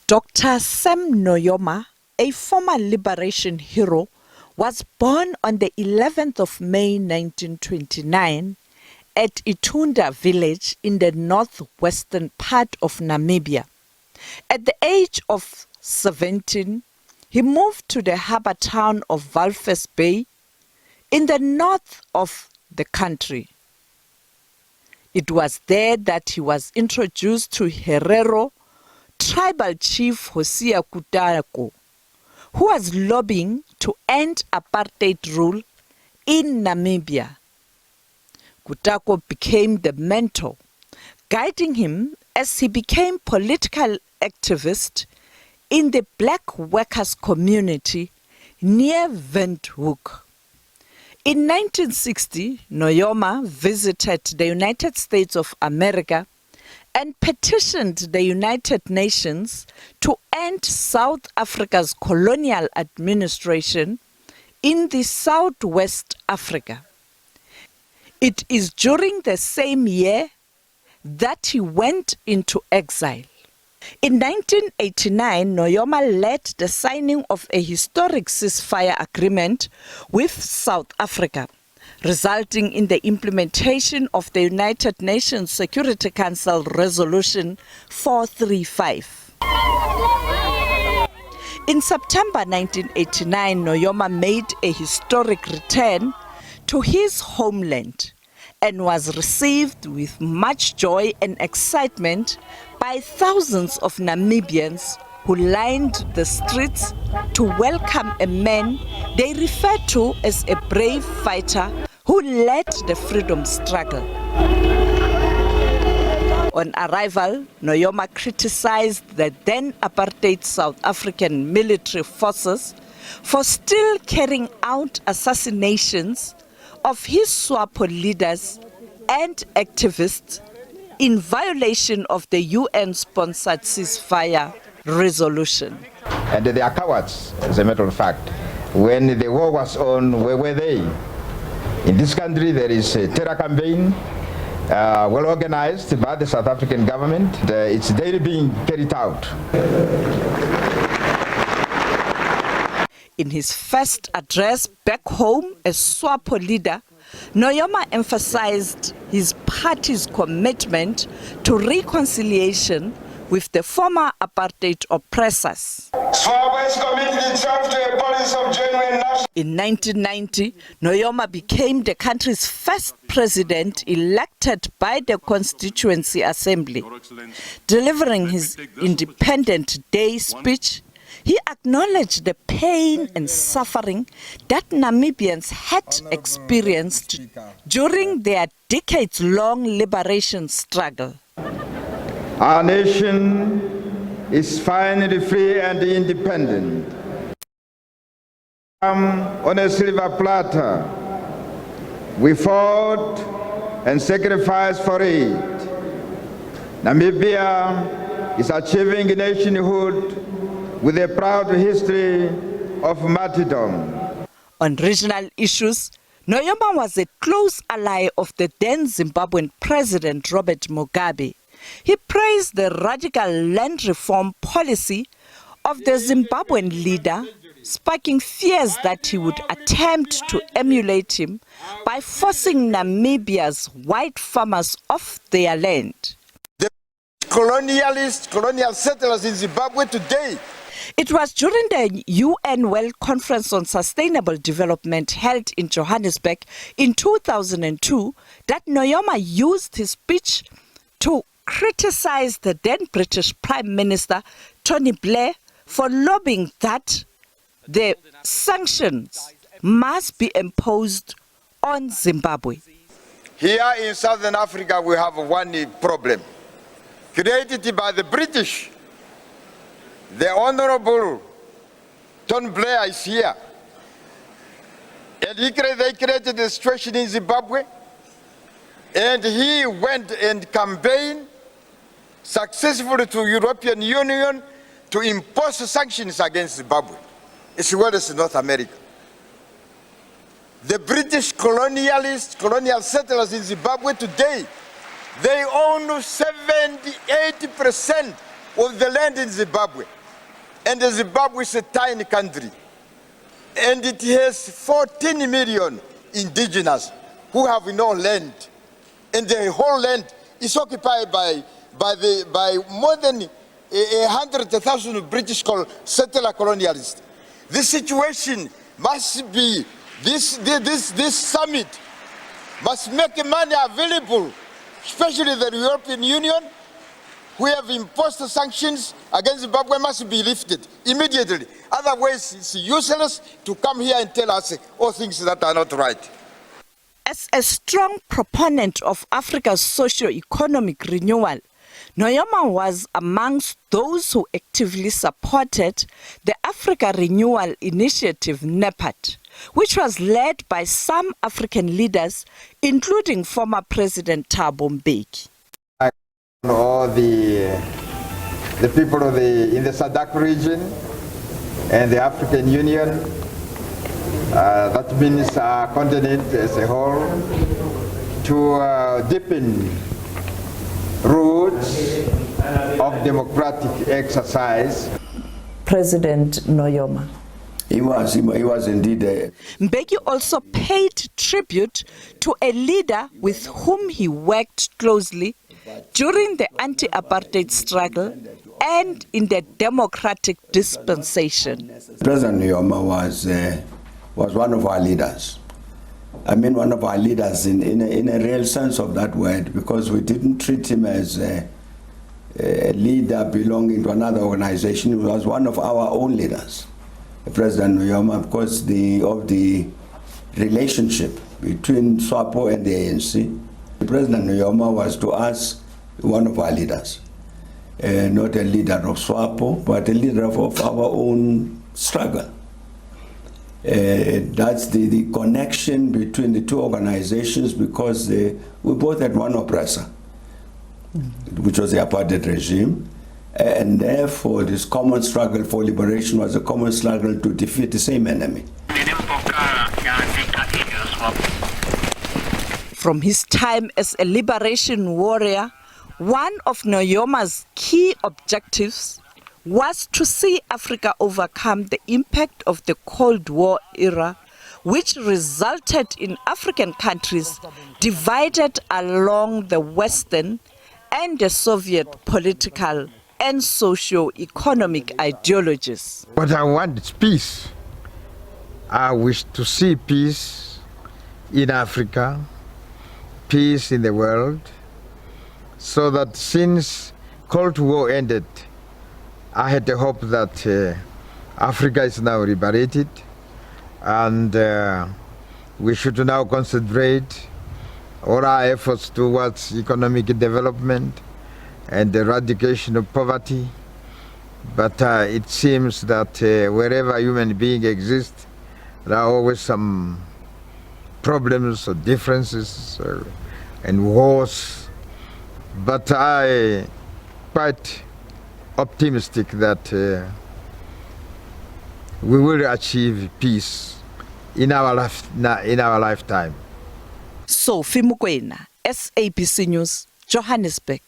Dr. Sam Nujoma, a former liberation hero, was born on the 11th of May 1929 at Itunda village in the northwestern part of Namibia. At the age of 17, he moved to the harbour town of Walvis Bay in the north of the country. It was there that he was introduced to Herero tribal chief Hosea Kutako, who was lobbying to end apartheid rule in Namibia. Kutako became the mentor, guiding him as he became political activist in the black workers' community near Windhoek. In 1960, Nujoma visited the United States of America and petitioned the United Nations to end South Africa's colonial administration in the Southwest Africa. It is during the same year that he went into exile. In 1989, Nujoma led the signing of a historic ceasefire agreement with South Africa, resulting in the implementation of the United Nations Security Council Resolution 435. In September 1989, Nujoma made a historic return to his homeland and was received with much joy and excitement by thousands of Namibians who lined the streets to welcome a man they referred to as a brave fighter who led the freedom struggle. On arrival, Nujoma criticized the then apartheid South African military forces for still carrying out assassinations of his SWAPO leaders and activists in violation of the UN-sponsored ceasefire resolution. And they are cowards, as a matter of fact. When the war was on, where were they? In this country, there is a terror campaign, well organized by the South African government. It's daily being carried out. In his first address back home as SWAPO leader, Nujoma emphasized his party's commitment to reconciliation with the former apartheid oppressors. SWAPO has committed itself to a policy of genuine national. In 1990, Nujoma became the country's first president elected by the Constituency Assembly. Delivering his Independence Day speech, he acknowledged the pain and suffering that Namibians had experienced during their decades-long liberation struggle. Our nation is finally free and independent. On a silver platter, we fought and sacrificed for it. Namibia is achieving nationhood with a proud history of martyrdom. On regional issues, Nujoma was a close ally of the then Zimbabwean President Robert Mugabe. He praised the radical land reform policy of the Zimbabwean leader, sparking fears that he would attempt to emulate him by forcing Namibia's white farmers off their land. The colonial settlers in Zimbabwe today. It was during the UN World Conference on Sustainable Development held in Johannesburg in 2002 that Nujoma used his speech to criticize the then British Prime Minister Tony Blair for lobbying that the sanctions must be imposed on Zimbabwe. Here in Southern Africa, we have one problem created by the British. The Honorable Tony Blair is here. And they created a situation in Zimbabwe. And he went and campaigned successfully to European Union to impose sanctions against Zimbabwe, as well as North America. The British colonial settlers in Zimbabwe today, they own 78% of the land in Zimbabwe. And Zimbabwe is a tiny country. And it has 14 million indigenous who have no land. And the whole land is occupied by more than 100,000 British settler colonialists. This situation must be, this summit must make money available, especially the European Union, who have imposed sanctions against Zimbabwe, must be lifted immediately. Otherwise, it's useless to come here and tell us all things that are not right. As a strong proponent of Africa's socio-economic renewal, Nujoma was amongst those who actively supported the Africa Renewal Initiative, NEPAD, which was led by some African leaders, including former President Thabo Mbeki. All the people of in the SADC region and the African Union, that means our continent as a whole, to deepen roots of democratic exercise. President Nujoma. He was indeed a... Mbeki also paid tribute to a leader with whom he worked closely during the anti-apartheid struggle and in the democratic dispensation. President Nujoma was one of our leaders. I mean, one of our leaders in a real sense of that word, because we didn't treat him as a leader belonging to another organization. He was one of our own leaders. President Nujoma, of course, of the relationship between SWAPO and the ANC. President Nujoma was to us one of our leaders. Not a leader of SWAPO, but a leader of our own struggle. That's the connection between the two organizations, because we both had one oppressor, which was the apartheid regime, and therefore this common struggle for liberation was a common struggle to defeat the same enemy. From his time as a liberation warrior, one of Nujoma's key objectives was to see Africa overcome the impact of the Cold War era, which resulted in African countries divided along the Western and the Soviet political and socio-economic ideologies. What I want is peace. I wish to see peace in Africa, peace in the world, so that since Cold War ended, I had the hope that Africa is now liberated, and we should now concentrate all our efforts towards economic development and the eradication of poverty. But it seems that wherever human beings exist, there are always some problems or differences and wars. But I quite optimistic that we will achieve peace in our lifetime. Sophie Mukwena, SABC News, Johannesburg.